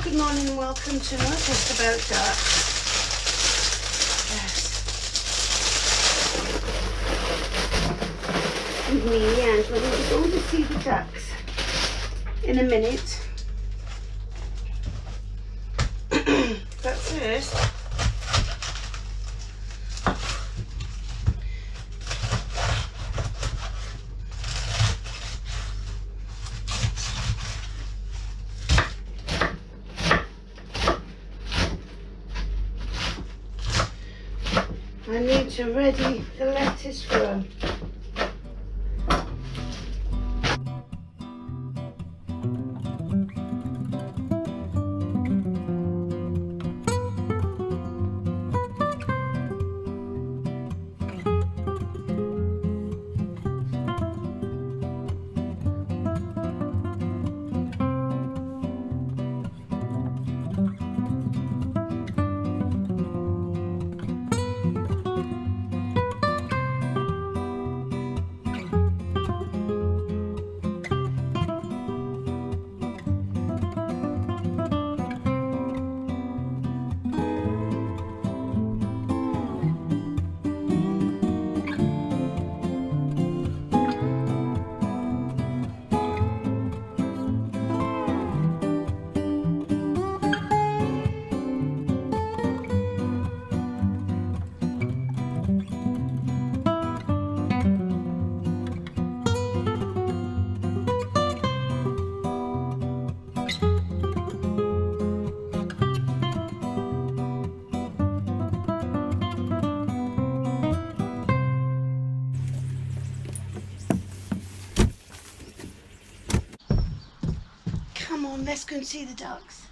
good morning and welcome to another test about ducks. Yes. With me and we're going to see the ducks in a minute. But first, I need to ready the lettuce for them. Come on, let's go and see the ducks.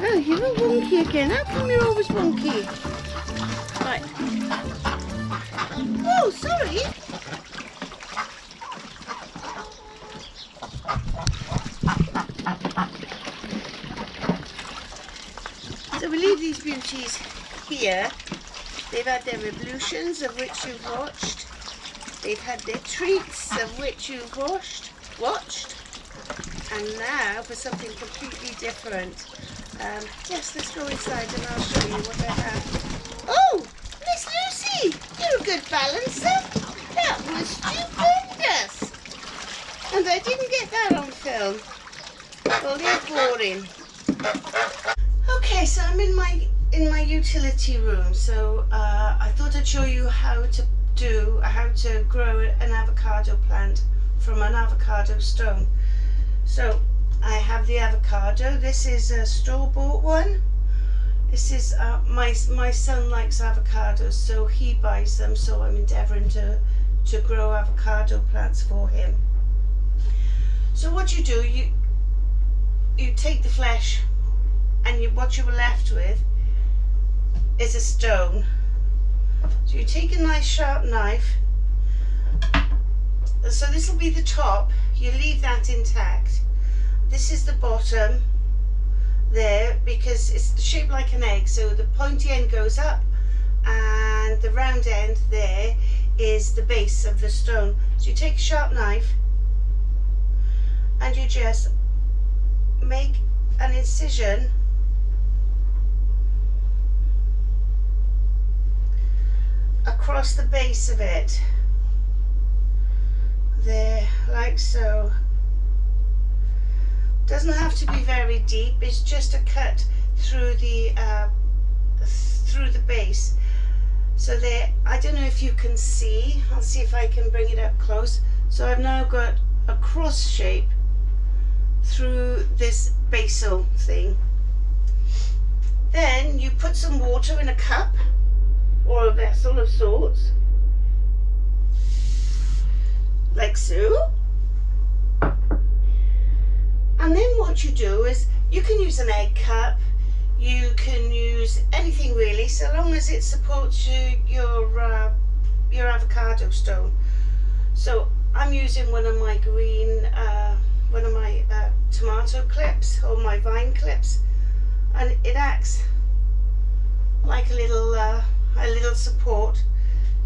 Oh, you're all wonky again. How come you're always wonky? Right. Oh, sorry. So we leave these beauties here. They've had their revolutions, of which you've watched. They've had their treats, of which you've watched. And now for something completely different. Yes, let's go inside and I'll show you what I have. Oh, Miss Lucy, you're a good balancer. That was stupendous. And I didn't get that on film. Well, they're boring. Okay, so I'm in my utility room. So I thought I'd show you how to grow an avocado plant from an avocado stone. So I have the avocado. This is a store-bought one. This is my son likes avocados, so he buys them. So I'm endeavouring to grow avocado plants for him. So what you do, you take the flesh, and what you were left with is a stone. So you take a nice sharp knife. So this will be the top. You leave that intact. This is the bottom there, because it's shaped like an egg, so the pointy end goes up and the round end there is the base of the stone. So you take a sharp knife and you just make an incision across the base of it there, like so. Doesn't have to be very deep, it's just a cut through the base. So there, I don't know if you can see, I'll see if I can bring it up close. So I've now got a cross shape through this basal thing. Then you put some water in a cup or a vessel of sorts, like so. And then what you do is, you can use an egg cup, you can use anything really, so long as it supports your avocado stone. So I'm using one of my tomato clips, or my vine clips, and it acts like a little support.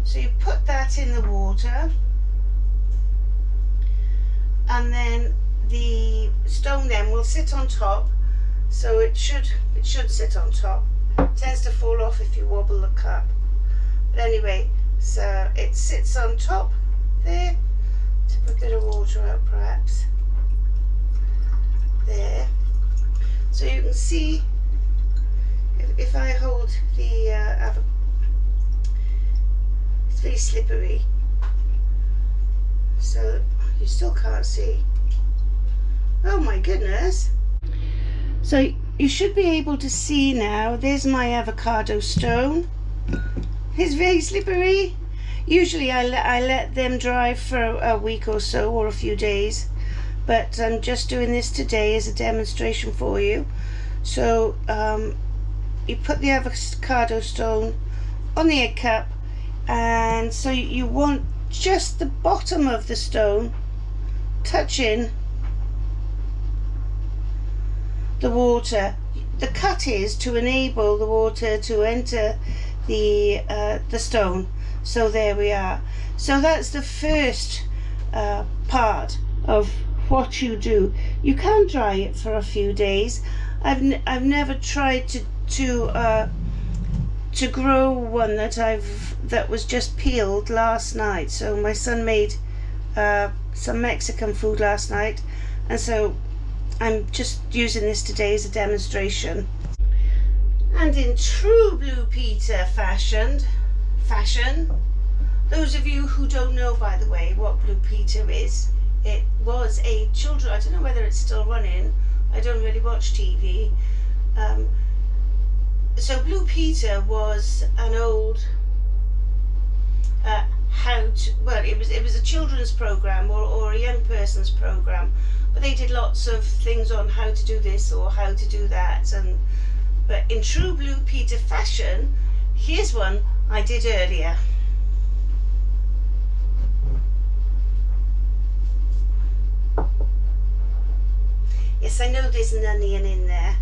So you put that in the water, and then the stone then will sit on top. So it should sit on top. It tends to fall off if you wobble the cup, but anyway, so it sits on top there. To put a bit of water out perhaps there, so you can see if I hold the it's very slippery, so you still can't see. Oh my goodness. So you should be able to see now. There's my avocado stone. It's very slippery. Usually I let them dry for a week or so, or a few days, but I'm just doing this today as a demonstration for you. So you put the avocado stone on the egg cup, and so you want just the bottom of the stone touching the water. The cut is to enable the water to enter the stone. So there we are. So that's the first part of what you do. You can dry it for a few days. I've never tried to grow one that was just peeled last night. So my son made some Mexican food last night, and so I'm just using this today as a demonstration. And in true Blue Peter fashion, those of you who don't know, by the way, what Blue Peter is, it was a children, I don't know whether it's still running, I don't really watch TV. So Blue Peter was an old it was a children's program or a young person's program, but they did lots of things on how to do this or how to do that, and But in true Blue Peter fashion, here's one I did earlier. Yes, I know there's an onion in there,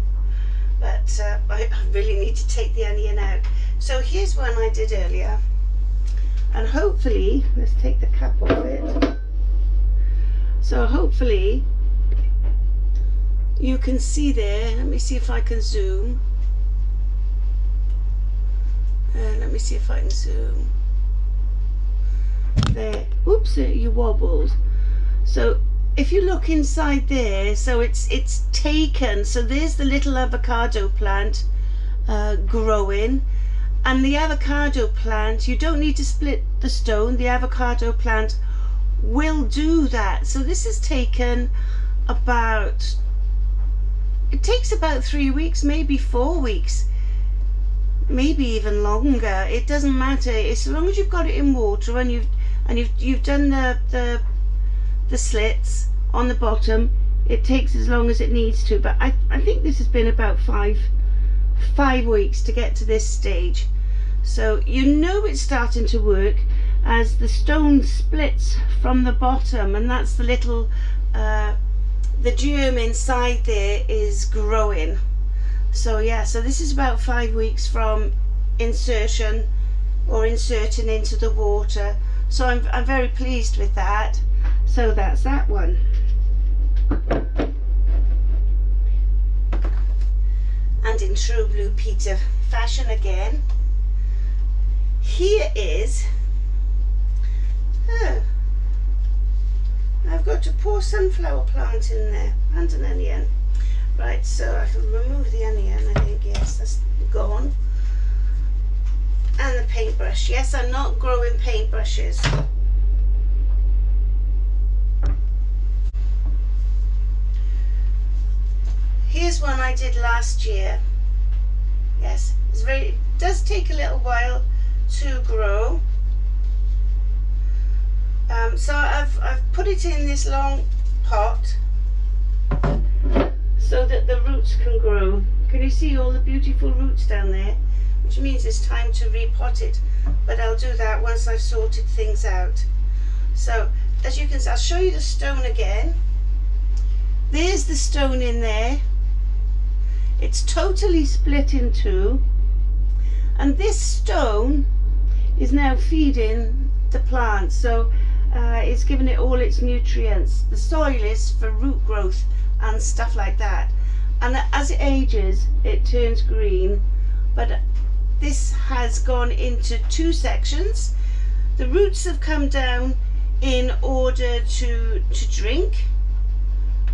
but I really need to take the onion out. So here's one I did earlier, and hopefully, let's take the cap off it. So hopefully you can see there. Let me see if I can zoom. Let me see if I can zoom. There. Oops, you wobbled. So if you look inside there, so it's taken. So there's the little avocado plant growing, and the avocado plant, you don't need to split the stone. The avocado plant will do that. So this has taken about, it takes about 3 weeks, maybe 4 weeks, maybe even longer. It doesn't matter, as long as you've got it in water and you've done the slits on the bottom. It takes as long as it needs to, but I think this has been about five weeks to get to this stage. So you know it's starting to work as the stone splits from the bottom, and that's the little the germ inside there is growing. So yeah, so this is about 5 weeks from insertion or inserting into the water. So I'm very pleased with that. So that's that one. And in true Blue Peter fashion again, here is, oh, I've got to pour sunflower plant in there and an onion. Right, so I can remove the onion, I think, yes, that's gone. And the paintbrush. Yes, I'm not growing paintbrushes. Here's one I did last year. Yes, it does take a little while to grow. So I've put it in this long pot so that the roots can grow. Can you see all the beautiful roots down there? Which means it's time to repot it, but I'll do that once I've sorted things out. So as you can see, I'll show you the stone again. There's the stone in there. It's totally split in two, and this stone is now feeding the plant, so it's giving it all its nutrients. The soil is for root growth and stuff like that, and as it ages it turns green. But this has gone into two sections. The roots have come down in order to drink.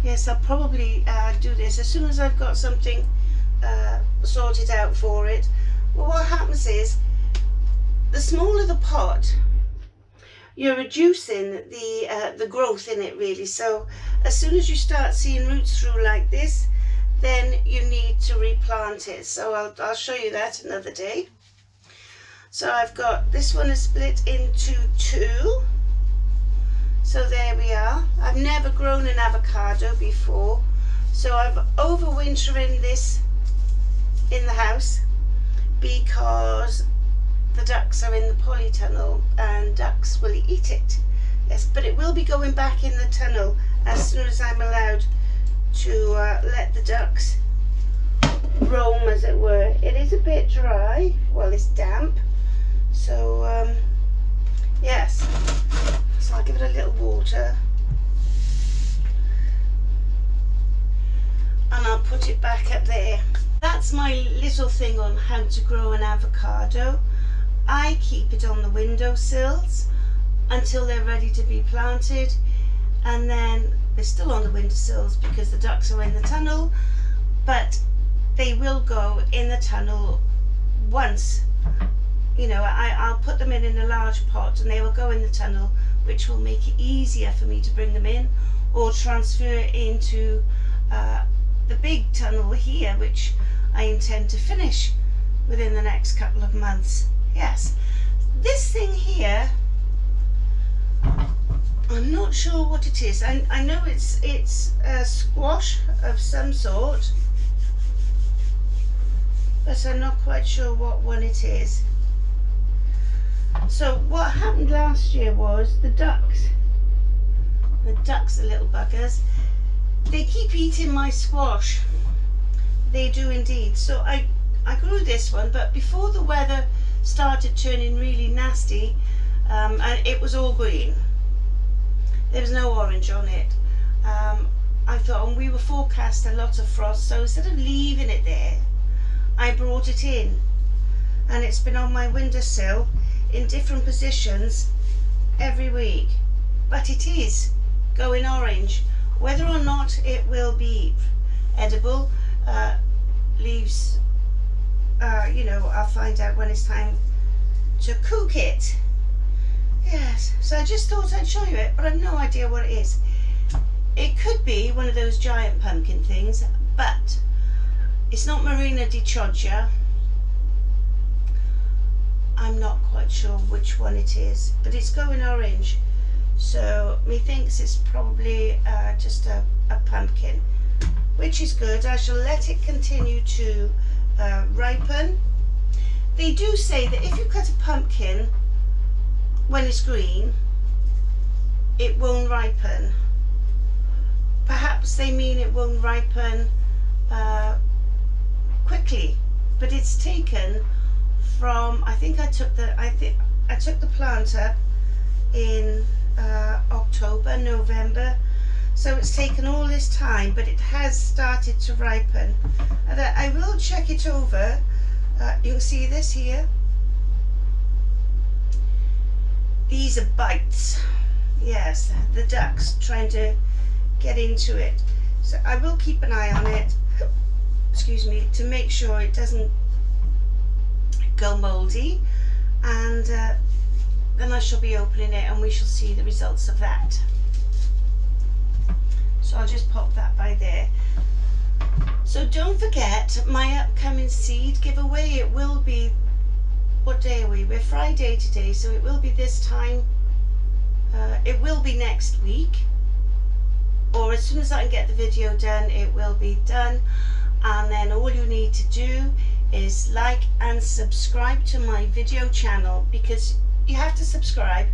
Yes, I'll probably do this as soon as I've got something sorted out for it. Well, what happens is, the smaller the pot, you're reducing the growth in it, really. So as soon as you start seeing roots through like this, then you need to replant it. So I'll show you that another day. So I've got, this one is split into two. So there we are. I've never grown an avocado before, so I'm overwintering this in the house because the ducks are in the polytunnel and ducks will eat it. Yes, but it will be going back in the tunnel as soon as I'm allowed to let the ducks roam, as it were. It is a bit dry, well, it's damp, so yes. So I'll give it a little water and I'll put it back up there. That's my little thing on how to grow an avocado. I keep it on the windowsills until they're ready to be planted, and then they're still on the windowsills because the ducks are in the tunnel, but they will go in the tunnel once. You know, I'll put them in a large pot and they will go in the tunnel, which will make it easier for me to bring them in or transfer into the big tunnel here, which I intend to finish within the next couple of months. Yes, this thing here, I'm not sure what it is. I know it's a squash of some sort. but I'm not quite sure what one it is. So what happened last year was the ducks are little buggers, they keep eating my squash. They do indeed. So I grew this one, but before the weather started turning really nasty, and it was all green, there was no orange on it, I thought, and we were forecast a lot of frost, so instead of leaving it there, I brought it in, and it's been on my windowsill in different positions every week. But it is going orange. Whether or not it will be edible, leaves, you know, I'll find out when it's time to cook it. Yes, so I just thought I'd show you it, but I've no idea what it is. It could be one of those giant pumpkin things, but it's not Marina di Chioggia. I'm not quite sure which one it is, but it's going orange. So methinks it's probably just a pumpkin, which is good. I shall let it continue to ripen. They do say that if you cut a pumpkin when it's green, it won't ripen. Perhaps they mean it won't ripen quickly, but it's taken from, I think I took the plant up in October, November, so it's taken all this time, but it has started to ripen. And I will check it over. You can see this here. These are bites. Yes, the ducks trying to get into it. So I will keep an eye on it, excuse me, to make sure it doesn't go mouldy, and then I shall be opening it and we shall see the results of that. So I'll just pop that by there. So don't forget my upcoming seed giveaway. It will be, what day are we? We're Friday today, so it will be this time. It will be next week, or as soon as I can get the video done, it will be done. And then all you need to do is like and subscribe to my video channel, because you have to subscribe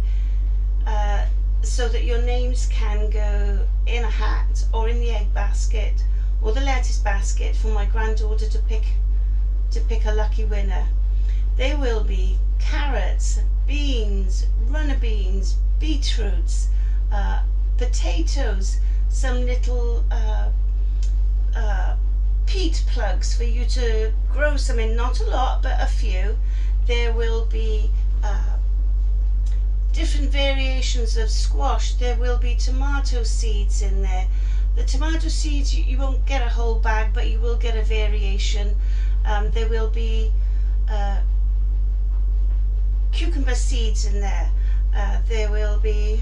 so that your names can go in a hat or in the egg basket or the lettuce basket for my granddaughter to pick a lucky winner. There will be carrots, beans, runner beans, beetroots, potatoes, some little peat plugs for you to grow some in, not a lot but a few. There will be different variations of squash. There will be tomato seeds in there. The tomato seeds, you won't get a whole bag, but you will get a variation. There will be cucumber seeds in there. There will be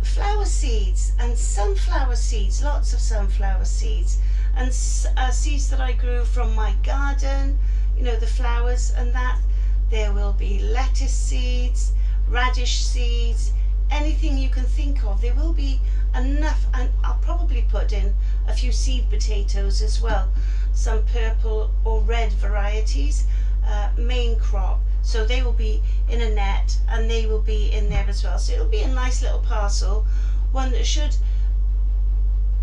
flower seeds and sunflower seeds, lots of sunflower seeds, and seeds that I grew from my garden, you know, the flowers and that. There will be lettuce seeds, radish seeds, anything you can think of. There will be enough, and I'll probably put in a few seed potatoes as well, some purple or red varieties, main crop. So they will be in a net and they will be in there as well. So it'll be a nice little parcel, one that should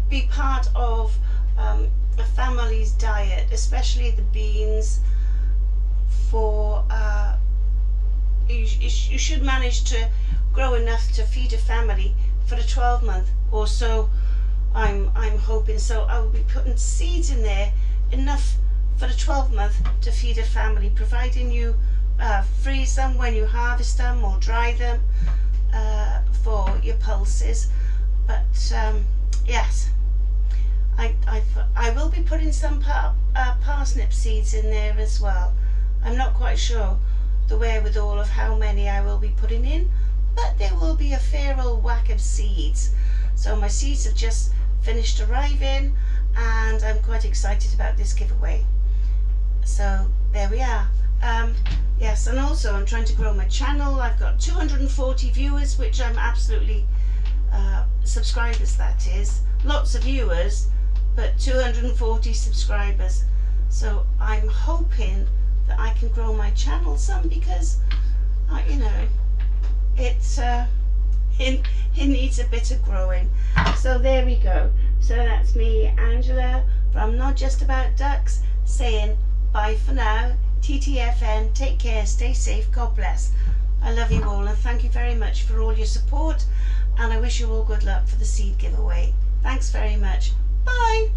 be part of a family's diet, especially the beans. For you should manage to grow enough to feed a family for a 12-month or so. I'm hoping. So I will be putting seeds in there, enough for a 12-month to feed a family, providing you freeze them when you harvest them or dry them for your pulses. But yes, I will be putting some parsnip seeds in there as well. I'm not quite sure the wherewithal of how many I will be putting in, but there will be a fair old whack of seeds. So my seeds have just finished arriving and I'm quite excited about this giveaway. So there we are. Yes, and also I'm trying to grow my channel. I've got 240 viewers, which I'm absolutely subscribers, that is. Lots of viewers, but 240 subscribers. So I'm hoping that I can grow my channel some, because you know, it needs a bit of growing. So there we go. So that's me, Angela, from Not Just About Ducks, saying bye for now. TTFN, take care, stay safe, God bless. I love you all, and thank you very much for all your support, and I wish you all good luck for the seed giveaway. Thanks very much. Bye.